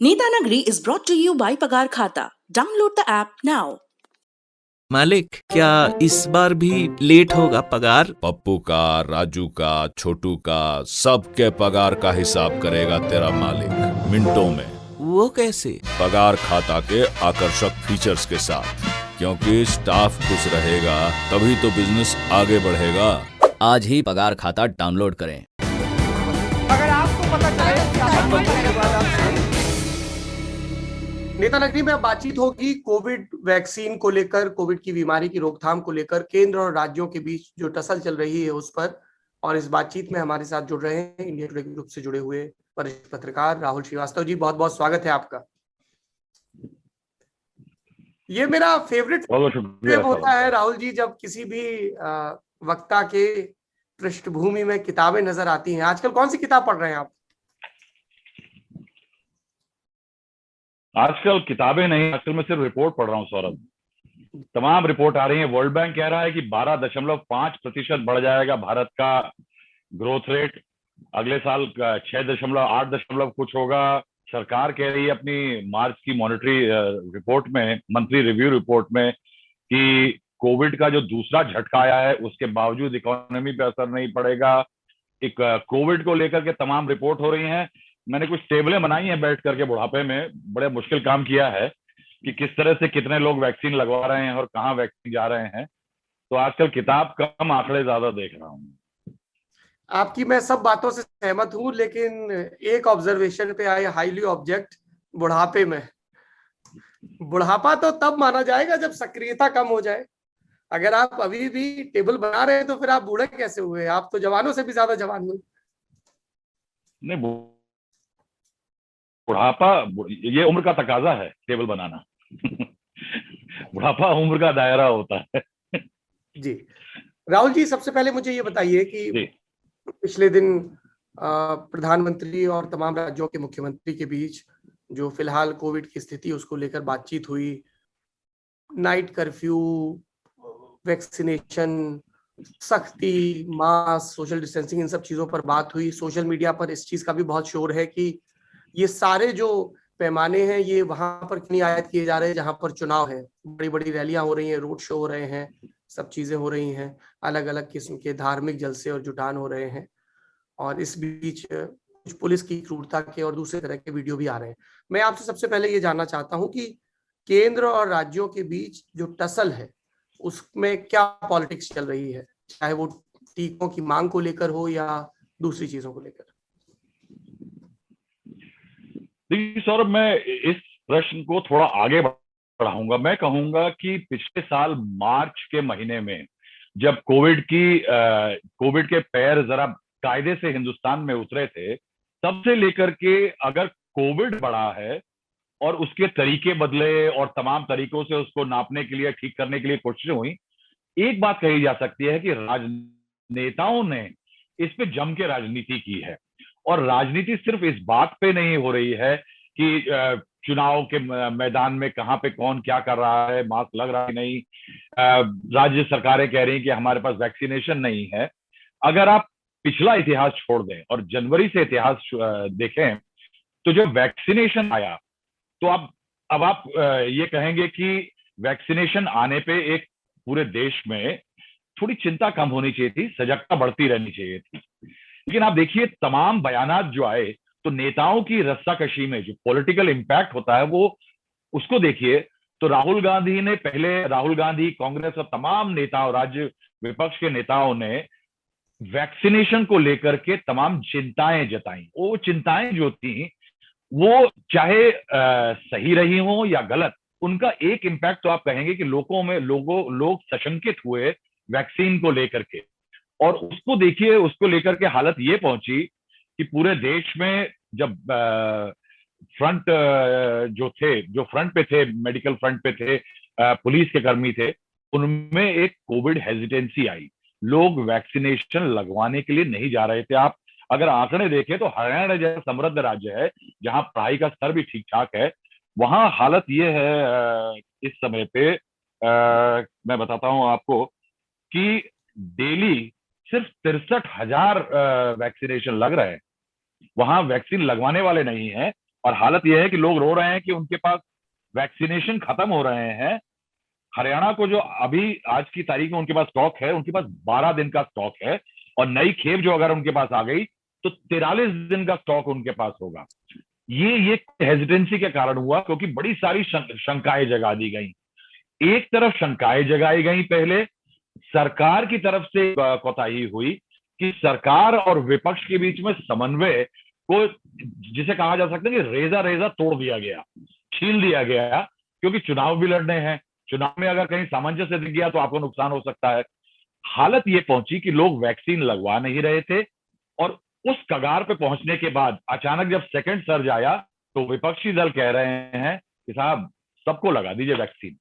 Netanagri is brought to you by Pagar Khata. Download the app now. मालिक, क्या इस बार भी लेट होगा पगार? पप्पू का, राजू का, छोटू का, सबके पगार का हिसाब करेगा तेरा मालिक मिनटों में। वो कैसे? पगार खाता के आकर्षक फीचर्स के साथ, क्योंकि स्टाफ खुश रहेगा तभी तो बिजनेस आगे बढ़ेगा। आज ही पगार खाता डाउनलोड करें। अगर आपको पता चले कि आप बनने के बाद आप नेतानगरी में अब बातचीत होगी कोविड वैक्सीन को लेकर, कोविड की बीमारी की रोकथाम को लेकर केंद्र और राज्यों के बीच जो टसल चल रही है उस पर। और इस बातचीत में हमारे साथ जुड़ रहे हैं इंडिया टुडे ग्रुप से जुड़े हुए वरिष्ठ पत्रकार राहुल श्रीवास्तव जी। बहुत बहुत स्वागत है आपका। ये मेरा फेवरेट होता है राहुल जी, जब किसी भी वक्ता के पृष्ठभूमि में किताबें नजर आती हैं। आजकल कौन सी किताब पढ़ रहे हैं आप? आजकल किताबें नहीं, आजकल मैं सिर्फ रिपोर्ट पढ़ रहा हूँ सौरभ। तमाम रिपोर्ट आ रही है। वर्ल्ड बैंक कह रहा है कि 12.5% बढ़ जाएगा भारत का ग्रोथ रेट। अगले साल 6.8 कुछ होगा। सरकार कह रही है अपनी मार्च की मॉनेटरी रिपोर्ट में, मंथली रिव्यू रिपोर्ट में, कि कोविड का जो दूसरा झटका आया है उसके बावजूद इकोनॉमी पे असर नहीं पड़ेगा। एक कोविड को लेकर के तमाम रिपोर्ट हो रही हैं। मैंने कुछ टेबलें बनाई हैं बैठ करके, बुढ़ापे में बड़े मुश्किल काम किया है कि किस तरह से कितने लोग वैक्सीन लगवा रहे हैं और कहाँ वैक्सीन जा रहे हैं। तो आजकल किताब कम, आंकड़े ज्यादा देख रहा हूँ। आपकी मैं सब बातों से सहमत हूं, लेकिन एक ऑब्जर्वेशन पे आई हाईली ऑब्जेक्ट। बुढ़ापे में, बुढ़ापा तो तब माना जाएगा जब सक्रियता कम हो जाए। अगर आप अभी भी टेबल बना रहे हैं तो फिर आप बूढ़े कैसे हुए? आप तो जवानों से भी ज्यादा जवान हुए। नहीं, बुढ़ापा ये उम्र का तकाजा है टेबल बनाना। बुढ़ापा उम्र का दायरा होता है। जी राहुल जी, सबसे पहले मुझे ये बताइए कि पिछले दिन प्रधानमंत्री और तमाम राज्यों के मुख्यमंत्री के बीच जो फिलहाल कोविड की स्थिति उसको लेकर बातचीत हुई। नाइट कर्फ्यू, वैक्सीनेशन, सख्ती, मास्क, सोशल डिस्टेंसिंग, इन सब चीजों पर बात हुई। सोशल मीडिया पर इस चीज का भी बहुत शोर है कि ये सारे जो पैमाने हैं ये वहां पर क्यों नहीं आयत किए जा रहे हैं जहां पर चुनाव है। बड़ी बड़ी रैलियां हो रही हैं, रोड शो हो रहे हैं, सब चीजें हो रही हैं, अलग अलग किस्म के धार्मिक जलसे और जुटान हो रहे हैं। और इस बीच कुछ पुलिस की क्रूरता के और दूसरे तरह के वीडियो भी आ रहे हैं। मैं आपसे सबसे पहले ये जानना चाहता हूं कि केंद्र और राज्यों के बीच जो टसल है उसमें क्या पॉलिटिक्स चल रही है, चाहे वो टीकों की मांग को लेकर हो या दूसरी चीजों को लेकर। देखिए सौरभ, मैं इस प्रश्न को थोड़ा आगे बढ़ाऊंगा। मैं कहूंगा कि पिछले साल मार्च के महीने में जब कोविड के पैर जरा कायदे से हिंदुस्तान में उतरे थे, तब से लेकर के अगर कोविड बढ़ा है और उसके तरीके बदले और तमाम तरीकों से उसको नापने के लिए, ठीक करने के लिए कोशिशें हुई, एक बात कही जा सकती है कि राजनेताओं ने इस पे जम के राजनीति की है। और राजनीति सिर्फ इस बात पे नहीं हो रही है कि चुनाव के मैदान में कहाँ पे कौन क्या कर रहा है, मास्क लग रहा है नहीं। राज्य सरकारें कह रही हैं कि हमारे पास वैक्सीनेशन नहीं है। अगर आप पिछला इतिहास छोड़ दें और जनवरी से इतिहास देखें, तो जब वैक्सीनेशन आया तो अब आप ये कहेंगे कि वैक्सीनेशन आने पे एक पूरे देश में थोड़ी चिंता कम होनी चाहिए थी, सजगता बढ़ती रहनी चाहिए थी। लेकिन आप देखिए तमाम बयानात जो आए, तो नेताओं की रस्साकशी में जो पॉलिटिकल इम्पैक्ट होता है वो उसको देखिए। तो राहुल गांधी, कांग्रेस और तमाम नेताओं, राज्य विपक्ष के नेताओं ने वैक्सीनेशन को लेकर के तमाम चिंताएं जताई। वो चिंताएं जो थी वो चाहे सही रही हो या गलत, उनका एक इम्पैक्ट तो आप कहेंगे कि लोग सशंकित हुए वैक्सीन को लेकर के। और उसको देखिए, उसको लेकर के हालत ये पहुंची कि पूरे देश में जब जो फ्रंट पे थे, मेडिकल फ्रंट पे थे, पुलिस के कर्मी थे, उनमें एक कोविड हेजिटेंसी आई। लोग वैक्सीनेशन लगवाने के लिए नहीं जा रहे थे। आप अगर आंकड़े देखें तो हरियाणा जैसा समृद्ध राज्य है जहां पढ़ाई का स्तर भी ठीक ठाक है, वहां हालत ये है इस समय पे, मैं बताता हूं आपको, कि डेली सिर्फ 63,000 वैक्सीनेशन लग रहे हैं। वहां वैक्सीन लगवाने वाले नहीं है और हालत यह है कि लोग रो रहे हैं कि उनके पास वैक्सीनेशन खत्म हो रहे हैं। हरियाणा को जो अभी आज की तारीख में उनके पास स्टॉक है, उनके पास 12 दिन का स्टॉक है, और नई खेप जो अगर उनके पास आ गई तो 43 दिन का स्टॉक उनके पास होगा। ये हेजिटेंसी के कारण हुआ क्योंकि बड़ी सारी शंकाएं जगा दी गई। एक तरफ शंकाएं जगाई गई, पहले सरकार की तरफ से कोताही हुई कि सरकार और विपक्ष के बीच में समन्वय को, जिसे कहा जा सकता है कि रेजा रेजा तोड़ दिया गया, छील दिया गया, क्योंकि चुनाव भी लड़ने हैं। चुनाव में अगर कहीं सामंजस्य दिख गया तो आपको नुकसान हो सकता है। हालत ये पहुंची कि लोग वैक्सीन लगवा नहीं रहे थे, और उस कगार पे पहुंचने के बाद अचानक जब सेकंड सर्ज आया तो विपक्षी दल कह रहे हैं कि साहब सबको लगा दीजिए वैक्सीन।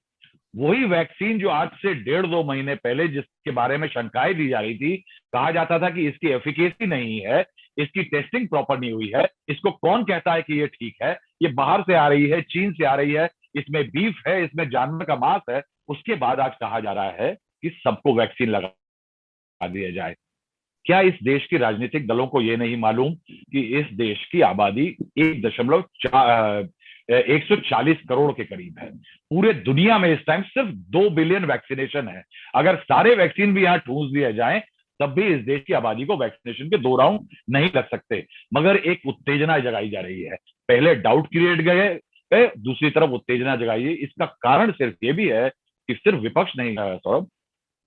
वही वैक्सीन जो आज से 1.5-2 महीने पहले जिसके बारे में शंकाएं दी जा रही थी, कहा जाता था कि इसकी एफिकेसी नहीं है, इसकी टेस्टिंग प्रॉपर नहीं हुई है, इसको कौन कहता है कि ये ठीक है, ये बाहर से आ रही है, चीन से आ रही है, इसमें बीफ है, इसमें जानवर का मांस है, उसके बाद आज कहा जा रहा है कि सबको वैक्सीन लगा दिया जाए। क्या इस देश की राजनीतिक दलों को ये नहीं मालूम कि इस देश की आबादी 140 करोड़ के करीब है। पूरे दुनिया में इस टाइम सिर्फ 2 बिलियन वैक्सीनेशन है। अगर सारे वैक्सीन भी यहाँ ठूंस दिए जाएं तब भी इस देश की आबादी को वैक्सीनेशन के 2 राउंड नहीं लग सकते, मगर एक उत्तेजना जगाई जा रही है। पहले डाउट क्रिएट गए, दूसरी तरफ उत्तेजना जगाई। इसका कारण सिर्फ ये भी है कि सिर्फ विपक्ष नहीं है सौरभ,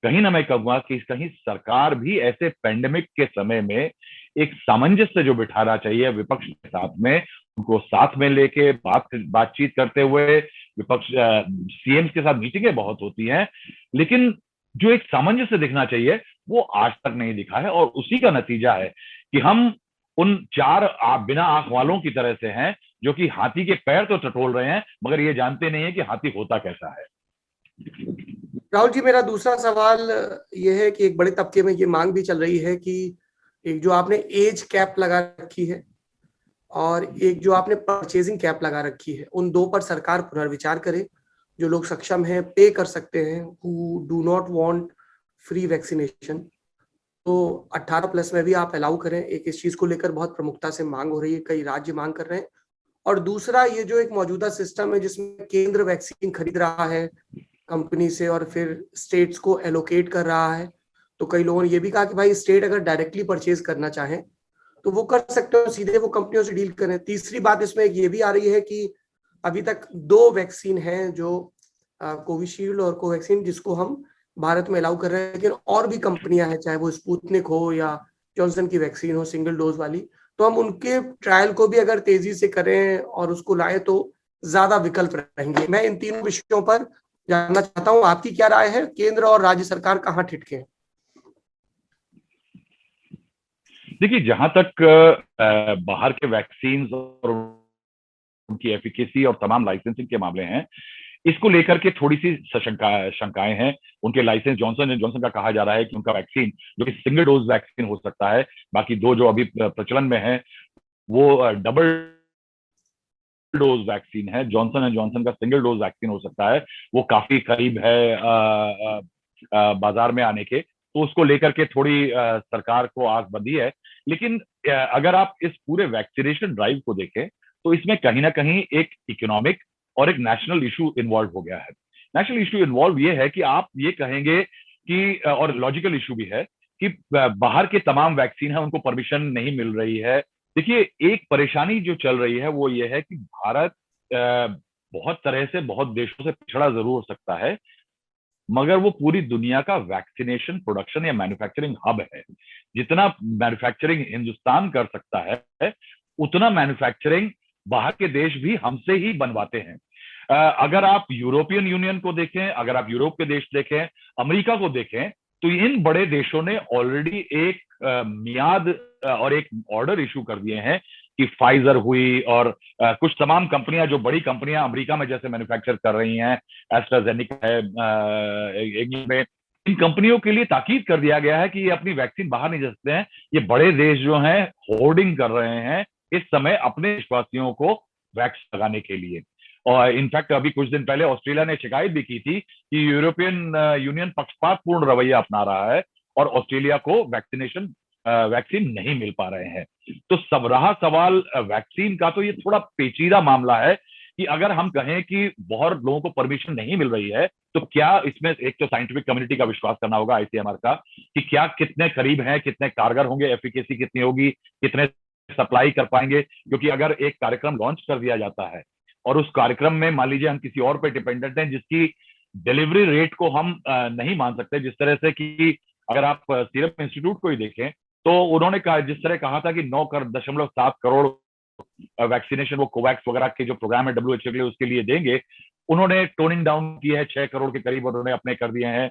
कहीं ना मैं कहूंगा कि कहीं सरकार भी ऐसे पेंडेमिक के समय में एक सामंजस्य जो बिठाना चाहिए विपक्ष के साथ में, उनको साथ में लेके बातचीत करते हुए, विपक्ष सीएम के साथ मीटिंगें बहुत होती हैं, लेकिन जो एक सामंजस्य दिखना चाहिए वो आज तक नहीं दिखा है। और उसी का नतीजा है कि हम उन 4 बिना आंख वालों की तरह से हैं जो कि हाथी के पैर तो टटोल रहे हैं मगर ये जानते नहीं है कि हाथी होता कैसा है। राहुल जी, मेरा दूसरा सवाल यह है कि एक बड़े तबके में ये मांग भी चल रही है कि एक जो आपने एज कैप लगा रखी है और एक जो आपने परचेजिंग कैप लगा रखी है, उन 2 पर सरकार पुनर्विचार करे। जो लोग सक्षम हैं, पे कर सकते हैं, who do not want free vaccination, तो 18+ में भी आप अलाउ करें। एक इस चीज को लेकर बहुत प्रमुखता से मांग हो रही है, कई राज्य मांग कर रहे हैं। और दूसरा, ये जो एक मौजूदा सिस्टम है जिसमें केंद्र वैक्सीन खरीद रहा है कंपनी से और फिर स्टेट्स को एलोकेट कर रहा है, तो कई लोगों ने ये भी कहा कि भाई स्टेट अगर डायरेक्टली परचेज करना चाहें तो वो कर सकते हो, सीधे वो कंपनियों से डील करें। तीसरी बात इसमें एक ये भी आ रही है कि अभी तक 2 वैक्सीन हैं, जो कोविशील्ड और कोवैक्सीन, जिसको हम भारत में अलाउ कर रहे हैं, लेकिन और भी कंपनियां हैं, चाहे वो स्पुतनिक हो या जॉनसन की वैक्सीन हो सिंगल डोज वाली, तो हम उनके ट्रायल को भी अगर तेजी से करें और उसको लाएं तो ज्यादा विकल्प रहेंगे। मैं इन 3 विषयों पर जानना चाहता हूं, आपकी क्या राय है? केंद्र और राज्य सरकार कहाँ ठिठके हैं? देखिए, जहां तक बाहर के वैक्सीन और उनकी एफिकेसी और तमाम लाइसेंसिंग के मामले हैं, इसको लेकर के थोड़ी सी शंकाएं हैं। उनके लाइसेंस जॉनसन एंड जॉनसन का कहा जा रहा है कि उनका वैक्सीन जो कि सिंगल डोज वैक्सीन हो सकता है, बाकी 2 जो अभी प्रचलन में है वो डबल डोज वैक्सीन है। जॉनसन एंड जॉनसन का सिंगल डोज वैक्सीन हो सकता है, वो काफी करीब है बाजार में आने के, तो उसको लेकर के थोड़ी सरकार को आस बंधी है। लेकिन अगर आप इस पूरे वैक्सीनेशन ड्राइव को देखें तो इसमें कहीं ना कहीं एक इकोनॉमिक और एक नेशनल इशू इन्वॉल्व हो गया है। नेशनल इशू इन्वॉल्व ये है कि आप ये कहेंगे कि, और लॉजिकल इशू भी है कि बाहर के तमाम वैक्सीन है उनको परमिशन नहीं मिल रही है। देखिए, एक परेशानी जो चल रही है वो ये है कि भारत बहुत तरह से बहुत देशों से पिछड़ा जरूर हो सकता है, मगर वो पूरी दुनिया का वैक्सीनेशन प्रोडक्शन या मैन्युफैक्चरिंग हब है। जितना मैन्युफैक्चरिंग हिंदुस्तान कर सकता है उतना मैन्युफैक्चरिंग बाहर के देश भी हमसे ही बनवाते हैं। अगर आप यूरोपियन यूनियन को देखें, अगर आप यूरोप के देश देखें, अमेरिका को देखें, तो इन बड़े देशों ने ऑलरेडी एक मियाद और एक ऑर्डर इशू कर दिए हैं कि फाइजर हुई और कुछ तमाम कंपनियां, जो बड़ी कंपनियां अमेरिका में जैसे मैन्युफैक्चर कर रही हैं, एस्ट्राजेनेका है इंग्लैंड में, इन कंपनियों के लिए ताकीद कर दिया गया है कि ये अपनी वैक्सीन बाहर नहीं जा सकते हैं। ये बड़े देश जो हैं होर्डिंग कर रहे हैं इस समय अपने देशवासियों को वैक्सीन लगाने के लिए। और इनफैक्ट अभी कुछ दिन पहले ऑस्ट्रेलिया ने शिकायत भी की थी कि यूरोपियन यूनियन पक्षपातपूर्ण रवैया अपना रहा है और ऑस्ट्रेलिया को वैक्सीनेशन वैक्सीन नहीं मिल पा रहे हैं। तो सब रहा सवाल वैक्सीन का, तो ये थोड़ा पेचीदा मामला है कि अगर हम कहें कि बहुत लोगों को परमिशन नहीं मिल रही है, तो क्या इसमें एक तो साइंटिफिक कम्युनिटी का विश्वास करना होगा, आईसीएमआर का, कि क्या कितने करीब हैं, कितने कारगर होंगे, एफिकेसी कितनी होगी, कितने सप्लाई कर पाएंगे। क्योंकि अगर एक कार्यक्रम लॉन्च कर दिया जाता है और उस कार्यक्रम में मान लीजिए हम किसी और पे डिपेंडेंट हैं जिसकी डिलीवरी रेट को हम नहीं मान सकते, जिस तरह से कि अगर आप सीरम इंस्टीट्यूट को ही देखें तो उन्होंने कहा, जिस तरह कहा था कि 9.7 करोड़ वैक्सीनेशन वो कोवैक्स वगैरह के जो प्रोग्राम है डब्ल्यूएचओ के लिए उसके लिए देंगे, उन्होंने टोनिंग डाउन किया है, 6 करोड़ के करीब उन्होंने अपने कर दिए हैं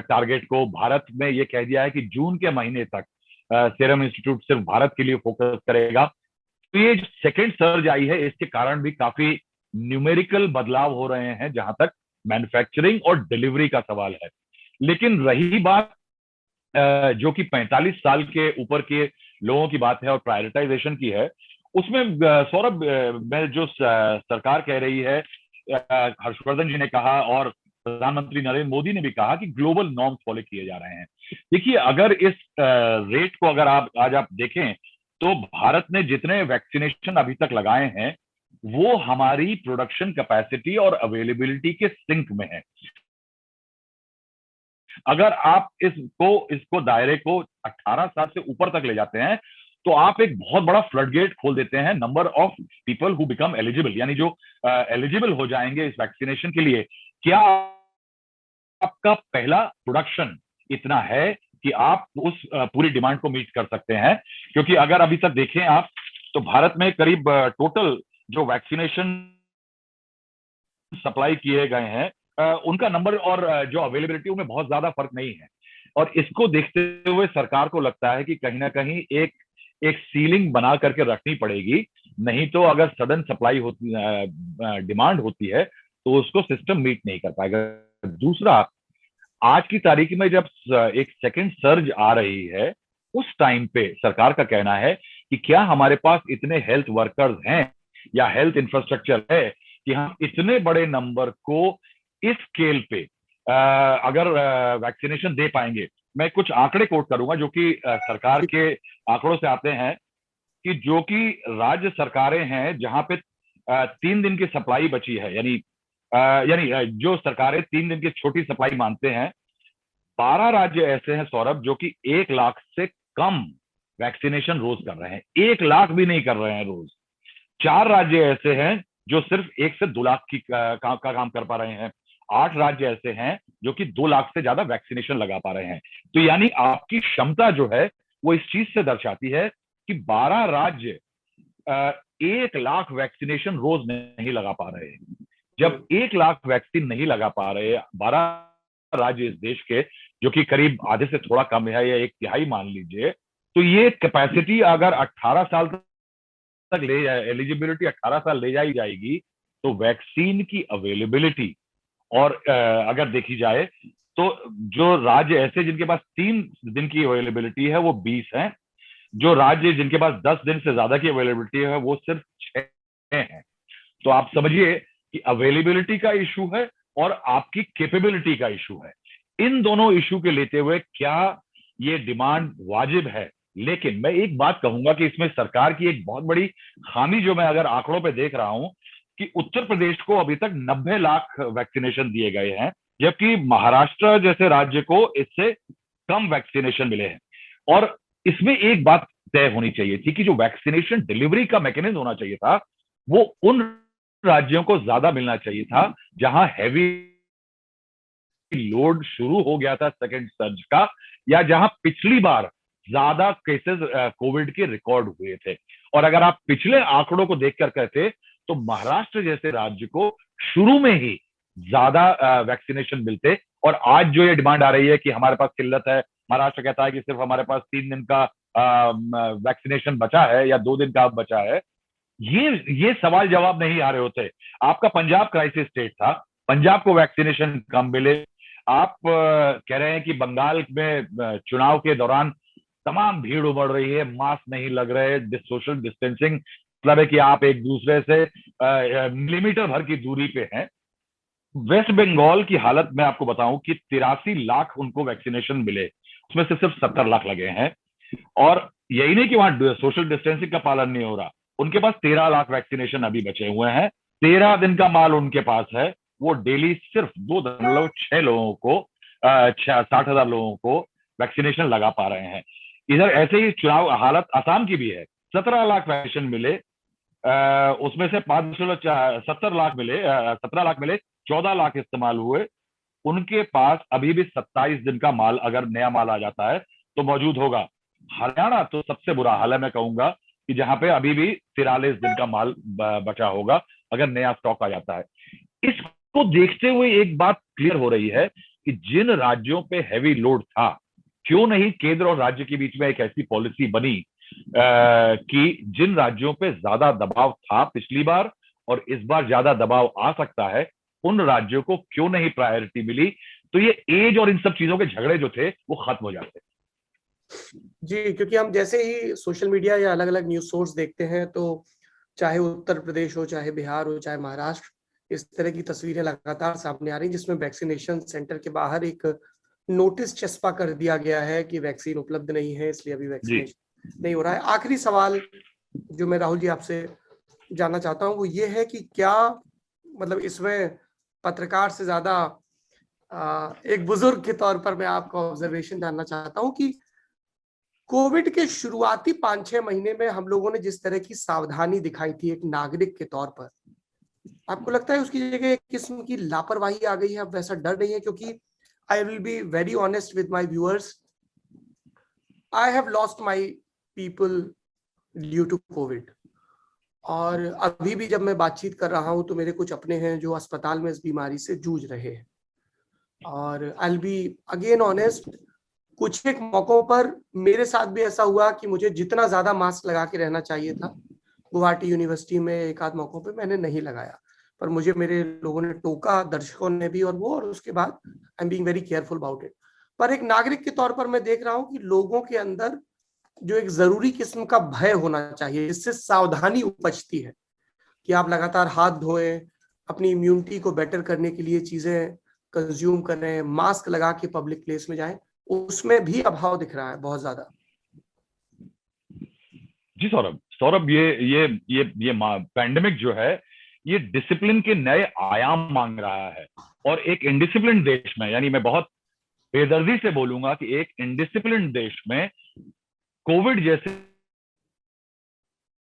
टारगेट को। भारत में ये कह दिया है कि जून के महीने तक सीरम इंस्टीट्यूट सिर्फ भारत के लिए फोकस करेगा। तो ये जो सेकेंड सर्ज आई है इसके कारण भी काफी न्यूमेरिकल बदलाव हो रहे हैं जहां तक मैन्युफैक्चरिंग और डिलीवरी का सवाल है। लेकिन रही बात जो कि 45 साल के ऊपर के लोगों की बात है और प्रायोरिटाइजेशन की है, उसमें सौरभ में जो सरकार कह रही है, हर्षवर्धन जी ने कहा और प्रधानमंत्री नरेंद्र मोदी ने भी कहा कि ग्लोबल नॉर्म्स फॉलो किए जा रहे हैं। देखिए, अगर इस रेट को अगर आज आप देखें तो भारत ने जितने वैक्सीनेशन अभी तक लगाए हैं वो हमारी प्रोडक्शन कैपेसिटी और अवेलेबिलिटी के सिंक में है। अगर आप इसको दायरे को 18 साल से ऊपर तक ले जाते हैं तो आप एक बहुत बड़ा फ्लड गेट खोल देते हैं number of people who become eligible, यानी जो एलिजिबल हो जाएंगे इस वैक्सीनेशन के लिए। क्या आपका पहला प्रोडक्शन इतना है कि आप उस पूरी डिमांड को मीट कर सकते हैं? क्योंकि अगर अभी तक देखें आप तो भारत में करीब टोटल जो वैक्सीनेशन सप्लाई किए गए हैं उनका नंबर और जो अवेलेबिलिटी में बहुत ज्यादा फर्क नहीं है। और इसको देखते हुए सरकार को लगता है कि कहीं ना कहीं एक सीलिंग बना करके रखनी पड़ेगी, नहीं तो अगर सडन सप्लाई होती डिमांड होती है तो उसको सिस्टम मीट नहीं कर पाएगा। दूसरा, आज की तारीख में जब एक सेकंड सर्ज आ रही है उस टाइम पे सरकार का कहना है कि क्या हमारे पास इतने हेल्थ वर्कर्स हैं या हेल्थ इंफ्रास्ट्रक्चर है कि हम इतने बड़े नंबर को इस स्केल पे अगर वैक्सीनेशन दे पाएंगे। मैं कुछ आंकड़े कोट करूंगा जो कि सरकार के आंकड़ों से आते हैं कि जो कि राज्य सरकारें हैं जहां पे 3 दिन की सप्लाई बची है, यानी जो सरकारें 3 दिन की छोटी सप्लाई मानते हैं, 12 राज्य ऐसे हैं सौरभ जो कि 1 लाख से कम वैक्सीनेशन रोज कर रहे हैं, 1 लाख भी नहीं कर रहे हैं रोज। 4 राज्य ऐसे हैं जो सिर्फ 1 से 2 लाख की का काम कर पा रहे हैं। 8 राज्य ऐसे हैं जो कि 2 लाख से ज्यादा वैक्सीनेशन लगा पा रहे हैं। तो यानी आपकी क्षमता जो है वो इस चीज से दर्शाती है कि 12 राज्य 1 लाख वैक्सीनेशन रोज नहीं लगा पा रहे हैं। जब 1 लाख वैक्सीन नहीं लगा पा रहे 12 राज्य इस देश के, जो कि करीब आधे से थोड़ा कम है या 1/3 मान लीजिए, तो ये कैपेसिटी अगर 18 साल तक एलिजिबिलिटी 18 साल ले जाई जाएगी तो वैक्सीन की अवेलेबिलिटी और अगर देखी जाए तो जो राज्य ऐसे जिनके पास 3 दिन की अवेलेबिलिटी है वो 20 हैं, जो राज्य जिनके पास 10 दिन से ज्यादा की अवेलेबिलिटी है वो सिर्फ 6 हैं। तो आप समझिए कि अवेलेबिलिटी का इशू है और आपकी कैपेबिलिटी का इशू है। इन दोनों इशू के लेते हुए क्या ये डिमांड वाजिब है? लेकिन मैं एक बात कहूंगा कि इसमें सरकार की एक बहुत बड़ी खामी जो मैं अगर आंकड़ों पे देख रहा हूं कि उत्तर प्रदेश को अभी तक 90 लाख वैक्सीनेशन दिए गए हैं, जबकि महाराष्ट्र जैसे राज्य को इससे कम वैक्सीनेशन मिले हैं। और इसमें एक बात तय होनी चाहिए थी कि जो वैक्सीनेशन डिलीवरी का मैकेनिज्म होना चाहिए था वो उन राज्यों को ज्यादा मिलना चाहिए था जहां हैवी लोड शुरू हो गया था सेकेंड सर्ज का, या जहां पिछली बार ज्यादा केसेस कोविड के रिकॉर्ड हुए थे। और अगर आप पिछले आंकड़ों को देखकर कहते तो महाराष्ट्र जैसे राज्य को शुरू में ही ज्यादा वैक्सीनेशन मिलते। और आज जो ये डिमांड आ रही है कि हमारे पास किल्लत है, महाराष्ट्र कहता है कि सिर्फ हमारे पास 3 दिन का वैक्सीनेशन बचा है या 2 दिन का बचा है, ये सवाल जवाब नहीं आ रहे होते। आपका पंजाब क्राइसिस स्टेट था, पंजाब को वैक्सीनेशन कम मिले। आप कह रहे हैं कि बंगाल में चुनाव के दौरान तमाम भीड़ उमड़ रही है, मास्क नहीं लग रहे, सोशल डिस्टेंसिंग मतलब है कि आप एक दूसरे से मिलीमीटर भर की दूरी पे हैं। वेस्ट बंगाल की हालत मैं आपको बताऊं कि 83 लाख उनको वैक्सीनेशन मिले, उसमें से सिर्फ 70 लाख लगे हैं। और यही नहीं कि वहां सोशल डिस्टेंसिंग का पालन नहीं हो रहा, उनके पास 13 लाख वैक्सीनेशन अभी बचे हुए हैं, 13 दिन का माल उनके पास है। वो डेली सिर्फ 2.6 लोगों को 60,000 लोगों को वैक्सीनेशन लगा पा रहे हैं। इधर ऐसे ही चुनाव हालत आसाम की भी है, 17 लाख वैक्सीनेशन मिले, उसमें से 5.70 लाख मिले, 17 लाख मिले, 14 लाख इस्तेमाल हुए। उनके पास अभी भी 27 दिन का माल, अगर नया माल आ जाता है तो मौजूद होगा। हरियाणा तो सबसे बुरा हाल है, मैं कहूंगा कि जहां पे अभी भी 43 दिन का माल बचा होगा अगर नया स्टॉक आ जाता है। इसको देखते हुए एक बात क्लियर हो रही है कि जिन राज्यों पे हैवी लोड था, क्यों नहीं केंद्र और राज्य के बीच में एक ऐसी पॉलिसी बनी कि जिन राज्यों पे ज्यादा दबाव था पिछली बार और इस बार ज्यादा दबाव आ सकता है, उन राज्यों को क्यों नहीं प्रायोरिटी मिली, तो ये एज और इन सब चीजों के झगड़े जो थे वो खत्म हो जाते। जी, क्योंकि हम जैसे ही सोशल मीडिया या अलग अलग न्यूज सोर्स देखते हैं तो चाहे उत्तर प्रदेश हो, चाहे बिहार हो, चाहे महाराष्ट्र, इस तरह की तस्वीरें लगातार सामने आ रही जिसमें वैक्सीनेशन सेंटर के बाहर एक नोटिस चस्पा कर दिया गया है कि वैक्सीन उपलब्ध नहीं है, इसलिए अभी वैक्सीनेशन नहीं हो रहा है। आखिरी सवाल जो मैं राहुल जी आपसे जानना चाहता हूँ वो ये है कि क्या मतलब इसमें पत्रकार से ज्यादा एक बुजुर्ग के तौर पर मैं आपका ऑब्जर्वेशन जानना चाहता हूँ कि कोविड के शुरुआती 5-6 महीने में हम लोगों ने जिस तरह की सावधानी दिखाई थी एक नागरिक के तौर पर, आपको लगता है उसकी जगह एक किस्म की लापरवाही आ गई है, अब वैसा डर नहीं है? क्योंकि I will be very honest with my viewers, I have lost my people due to COVID, और अभी भी जब मैं बातचीत कर रहा हूं तो मेरे कुछ अपने हैं जो अस्पताल में इस बीमारी से जूझ रहे हैं। और आई विल बी अगेन ऑनेस्ट, कुछ एक मौकों पर मेरे साथ भी ऐसा हुआ कि मुझे जितना ज्यादा मास्क लगा के रहना चाहिए था, गुवाहाटी यूनिवर्सिटी में एक आध मौकों पे मैंने नहीं लगाया, पर मुझे मेरे लोगों ने टोका, दर्शकों ने भी, और उसके बाद I am being very careful about it. पर एक नागरिक के तौर पर मैं देख रहा हूं कि लोगों के अंदर जो एक जरूरी किस्म का भय होना चाहिए, जिससे सावधानी उपजती है कि आप लगातार हाथ धोएं, अपनी इम्यूनिटी को बेटर करने के लिए चीजें कंज्यूम करें, मास्क लगा के पब्लिक प्लेस में जाएं, उसमें भी अभाव दिख रहा है बहुत ज्यादा। जी सौरभ, ये पैंडेमिक जो है ये डिसिप्लिन के नए आयाम मांग रहा है। और एक इनडिसिप्लिन देश में, यानी मैं बहुत बेदर्दी से बोलूंगा कि एक इनडिसिप्लिन देश में कोविड जैसे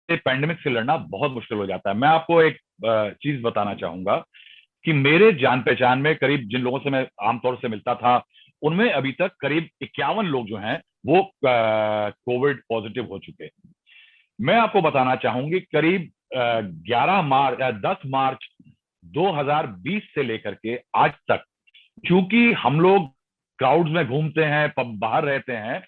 पैंडेमिक से लड़ना बहुत मुश्किल हो जाता है। मैं आपको एक चीज बताना चाहूंगा कि मेरे जान पहचान में करीब जिन लोगों से मैं आमतौर से मिलता था, उनमें अभी तक करीब 51 लोग जो हैं वो कोविड पॉजिटिव हो चुके हैं। मैं आपको बताना चाहूंगी करीब 10 मार्च 2020 से लेकर के आज तक, क्योंकि हम लोग क्राउड्स में घूमते हैं, बाहर रहते हैं,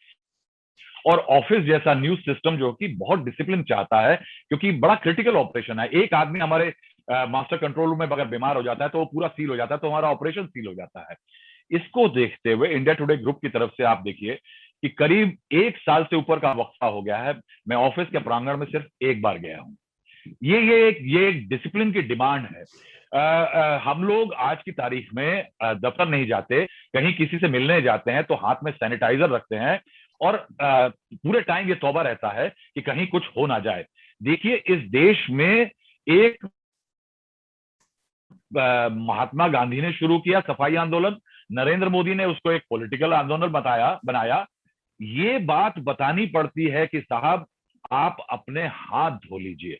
और ऑफिस जैसा न्यूज सिस्टम जो कि बहुत डिसिप्लिन चाहता है, क्योंकि बड़ा क्रिटिकल ऑपरेशन है। एक आदमी हमारे मास्टर कंट्रोल रूम में अगर बीमार हो जाता है तो वो पूरा सील हो जाता है, तो हमारा ऑपरेशन सील हो जाता है। इसको देखते हुए इंडिया टुडे ग्रुप की तरफ से आप देखिए कि करीब 1 साल से ऊपर का वक्फा हो गया है, मैं ऑफिस के प्रांगण में सिर्फ एक बार गया हूं। ये एक डिसिप्लिन की डिमांड है। हम लोग आज की तारीख में दफ्तर नहीं जाते, कहीं किसी से मिलने जाते हैं तो हाथ में सैनिटाइजर रखते हैं, और पूरे टाइम ये तौबा रहता है कि कहीं कुछ हो ना जाए। देखिए, इस देश में एक महात्मा गांधी ने शुरू किया सफाई आंदोलन, नरेंद्र मोदी ने उसको एक पॉलिटिकल आंदोलन बनाया। ये बात बतानी पड़ती है कि साहब आप अपने हाथ धो लीजिए।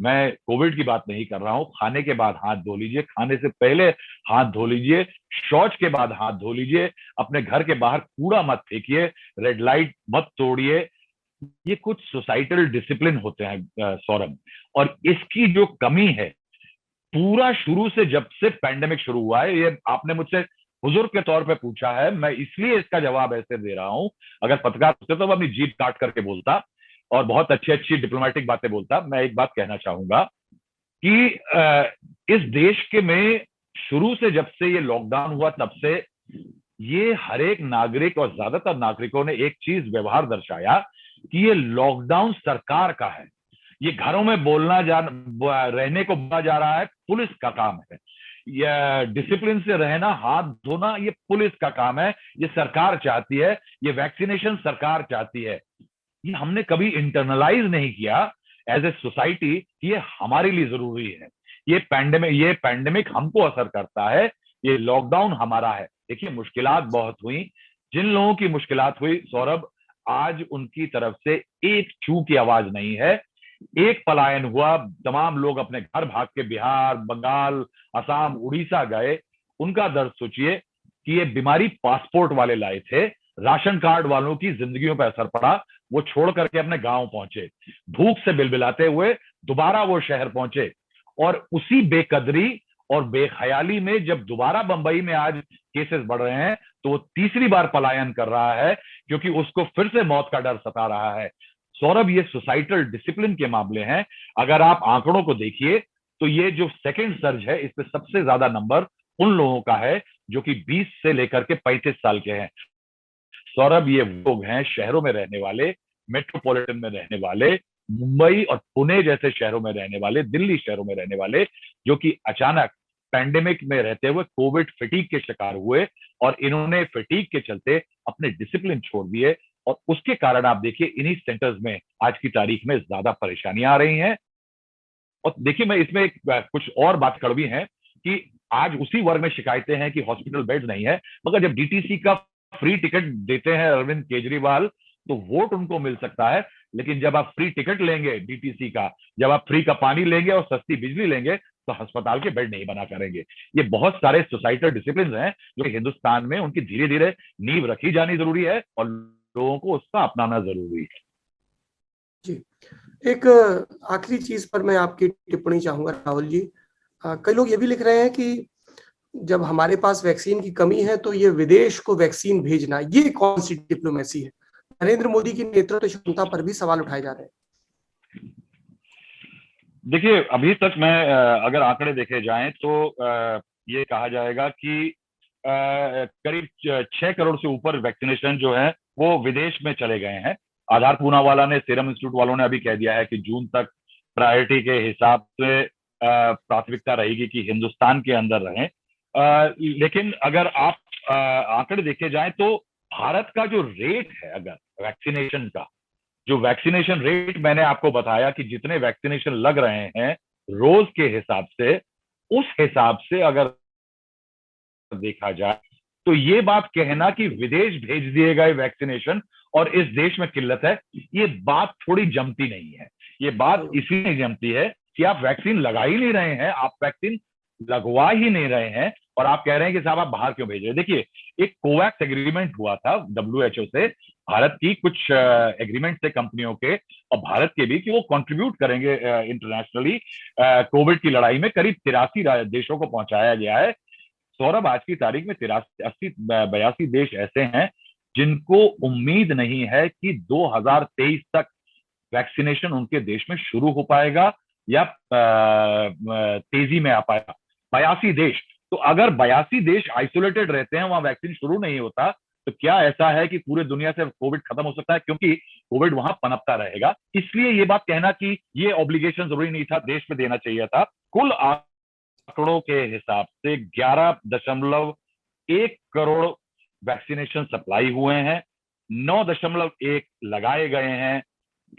मैं कोविड की बात नहीं कर रहा हूं, खाने के बाद हाथ धो लीजिए, खाने से पहले हाथ धो लीजिए, शौच के बाद हाथ धो लीजिए, अपने घर के बाहर कूड़ा मत फेंकिए, रेड लाइट मत तोड़िए। ये कुछ सोसाइटल डिसिप्लिन होते हैं सौरभ, और इसकी जो कमी है पूरा शुरू से, जब से पैंडेमिक शुरू हुआ है, ये आपने मुझसे बुजुर्ग के तौर पे पूछा है, मैं इसलिए इसका जवाब ऐसे दे रहा हूं। अगर पत्रकार होते तो मैं अपनी जीभ काट करके बोलता और बहुत अच्छी अच्छी डिप्लोमेटिक बातें बोलता। मैं एक बात कहना चाहूंगा कि इस देश के में शुरू से, जब से ये लॉकडाउन हुआ, तब से ये हर एक नागरिक और ज्यादातर नागरिकों ने एक चीज व्यवहार दर्शाया कि ये लॉकडाउन सरकार का है। ये घरों में रहने को बोला जा रहा है, पुलिस का काम है। ये डिसिप्लिन से रहना, हाथ धोना, ये पुलिस का काम है, ये सरकार चाहती है, ये वैक्सीनेशन सरकार चाहती है। ये हमने कभी इंटरनलाइज नहीं किया एज ए सोसाइटी कि ये हमारे लिए जरूरी है। ये पैंडेमिक हमको असर करता है, ये लॉकडाउन हमारा है। देखिए मुश्किलात बहुत हुई, जिन लोगों की मुश्किलात हुई सौरभ, आज उनकी तरफ से एक चू की आवाज नहीं है। एक पलायन हुआ, तमाम लोग अपने घर भाग के बिहार, बंगाल, असम, उड़ीसा गए। उनका दर्द सोचिए कि ये बीमारी पासपोर्ट वाले लाए थे, राशन कार्ड वालों की जिंदगियों पर असर पड़ा, वो छोड़ करके अपने गांव पहुंचे, भूख से बिलबिलाते हुए दोबारा वो शहर पहुंचे। और उसी बेकदरी और बेख्याली में जब दोबारा बंबई में आज केसेस बढ़ रहे हैं, तो वो तीसरी बार पलायन कर रहा है क्योंकि उसको फिर से मौत का डर सता रहा है। सौरभ, ये सोसाइटल डिसिप्लिन के मामले हैं। अगर आप आंकड़ों को देखिए तो ये जो सेकेंड सर्ज है, इसमें सबसे ज्यादा नंबर उन लोगों का है जो कि 20 से लेकर के 35 साल के हैं। सौरभ, ये लोग हैं शहरों में रहने वाले, मेट्रोपॉलिटन में रहने वाले, मुंबई और पुणे जैसे शहरों में रहने वाले, दिल्ली शहरों में रहने वाले, जो कि अचानक पैंडेमिक में रहते हुए कोविड फटीग के शिकार हुए और इन्होंने फटीग के चलते अपने डिसिप्लिन छोड़ दिए। और उसके कारण आप देखिए इन्हीं सेंटर्स में आज की तारीख में ज्यादा परेशानियां आ रही हैं। और देखिए मैं इसमें कुछ और बात कड़वी है कि आज उसी वर्ग में शिकायतें हैं कि हॉस्पिटल बेड नहीं है, मगर जब डीटीसी का फ्री टिकट देते हैं अरविंद केजरीवाल, तो वोट उनको मिल सकता है। लेकिन जब आप फ्री टिकट लेंगे डीटीसी का, जब आप फ्री का पानी लेंगे और सस्ती बिजली लेंगे, तो अस्पताल के बेड नहीं बना करेंगे। ये बहुत सारे सोसाइटल डिसिप्लिन हैं जो हिंदुस्तान में उनकी धीरे धीरे नींव रखी जानी जरूरी है और लोगों को उसका अपनाना जरूरी है। जी, एक आखिरी चीज पर मैं आपकी टिप्पणी चाहूंगा राहुल जी। कई लोग ये भी लिख रहे हैं कि जब हमारे पास वैक्सीन की कमी है तो ये विदेश को वैक्सीन भेजना, ये कौन सी डिप्लोमेसी है? नरेंद्र मोदी की नेतृत्व क्षमता पर भी सवाल उठाए जा रहे हैं। देखिए अभी तक मैं अगर आंकड़े देखे जाएं तो ये कहा जाएगा कि करीब 6 करोड़ से ऊपर वैक्सीनेशन जो है वो विदेश में चले गए हैं। आधार पूनावाला ने, सीरम इंस्टीट्यूट वालों ने अभी कह दिया है कि जून तक प्रायोरिटी के हिसाब से प्राथमिकता रहेगी कि हिंदुस्तान के अंदर रहें। लेकिन अगर आप आंकड़े देखे जाएं तो भारत का जो रेट है, अगर वैक्सीनेशन का जो वैक्सीनेशन रेट मैंने आपको बताया कि जितने वैक्सीनेशन लग रहे हैं रोज के हिसाब से, उस हिसाब से अगर देखा जाए तो ये बात कहना कि विदेश भेज दिए गए वैक्सीनेशन और इस देश में किल्लत है, ये बात थोड़ी जमती नहीं है। ये बात इसलिए जमती है कि आप वैक्सीन लगा ही नहीं रहे हैं, आप वैक्सीन लगवा ही नहीं रहे हैं और आप कह रहे हैं कि साहब आप बाहर क्यों भेज रहे हैं। देखिए एक कोवैक्स एग्रीमेंट हुआ था WHO से, भारत की कुछ एग्रीमेंट थे कंपनियों के और भारत के भी, कि वो कंट्रीब्यूट करेंगे इंटरनेशनली कोविड की लड़ाई में। करीब 83 देशों को पहुंचाया गया है। सौरभ, आज की तारीख में 82 देश ऐसे हैं जिनको उम्मीद नहीं है कि 2023 तक वैक्सीनेशन उनके देश में शुरू हो पाएगा या तेजी में आ पाएगा। 82 देश, तो अगर 82 देश आइसोलेटेड रहते हैं, वहां वैक्सीन शुरू नहीं होता, तो क्या ऐसा है कि पूरे दुनिया से कोविड खत्म हो सकता है? क्योंकि कोविड वहां पनपता रहेगा। इसलिए ये बात कहना कि ये ऑब्लिगेशन जरूरी नहीं था, देश में देना चाहिए था। कुल आंकड़ों के हिसाब से 11.1 करोड़ वैक्सीनेशन सप्लाई हुए हैं, 9.1 लगाए गए हैं,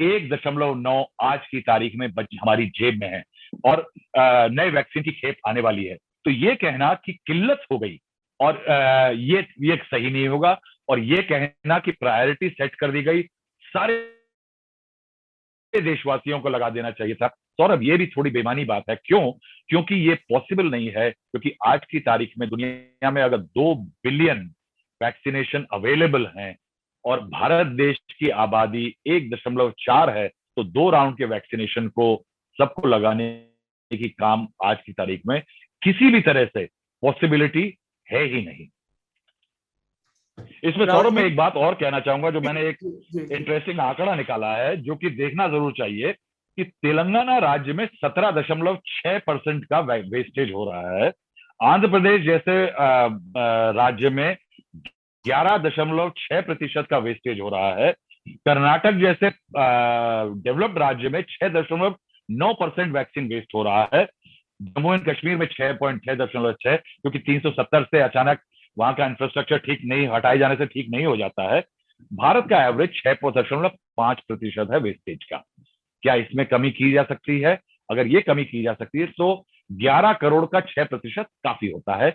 1.9 आज की तारीख में हमारी जेब में है और नए वैक्सीन की खेप आने वाली है। तो ये कहना कि किल्लत हो गई और ये सही नहीं होगा। और ये कहना कि प्रायोरिटी सेट कर दी गई, सारे देशवासियों को लगा देना चाहिए था। सौरभ, ये भी थोड़ी बेमानी बात है। क्यों? क्योंकि ये पॉसिबल नहीं है, क्योंकि आज की तारीख में दुनिया में अगर 2 बिलियन वैक्सीनेशन अवेलेबल हैं और भारत देश की आबादी 1.4 है, तो 2 राउंड के वैक्सीनेशन को सबको लगाने की काम आज की तारीख में किसी भी तरह से पॉसिबिलिटी है ही नहीं। इसमें सौरभ मैं एक बात और कहना चाहूंगा, जो मैंने एक इंटरेस्टिंग आंकड़ा निकाला है जो कि देखना जरूर चाहिए, कि तेलंगाना राज्य में 17.6% का वेस्टेज हो रहा है। आंध्र प्रदेश जैसे राज्य में 11.6% का वेस्टेज हो रहा है। कर्नाटक जैसे डेवलप्ड राज्य में 6.9% वैक्सीन वेस्ट हो रहा है। जम्मू एंड कश्मीर में 6.6, क्योंकि 370 से अचानक वहां का इंफ्रास्ट्रक्चर ठीक नहीं, हटाए जाने से ठीक नहीं हो जाता है। भारत का एवरेज 6.5 5% है वेस्टेज का। क्या इसमें कमी की जा सकती है? अगर ये कमी की जा सकती है तो 11 करोड़ का 6% काफी होता है।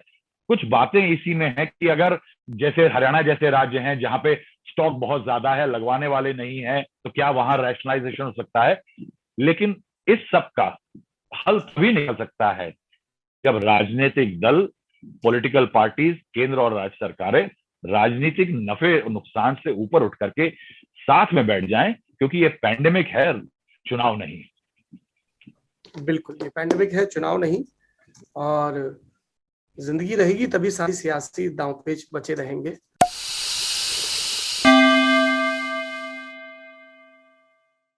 कुछ बातें इसी में है कि अगर जैसे हरियाणा जैसे राज्य हैं जहां पे स्टॉक बहुत ज्यादा है, लगवाने वाले नहीं है, तो क्या वहां रैशनलाइजेशन हो सकता है? लेकिन इस सब का हल तभी निकल सकता है जब राजनीतिक दल, पॉलिटिकल पार्टीज, केंद्र और राज्य सरकारें राजनीतिक नफे नुकसान से ऊपर उठ करके साथ में बैठ जाएं, क्योंकि ये पैंडेमिक है, चुनाव नहीं। बिल्कुल, ये पैंडेमिक है, चुनाव नहीं। और जिंदगी रहेगी तभी सारी सियासी दांवपेच बचे रहेंगे।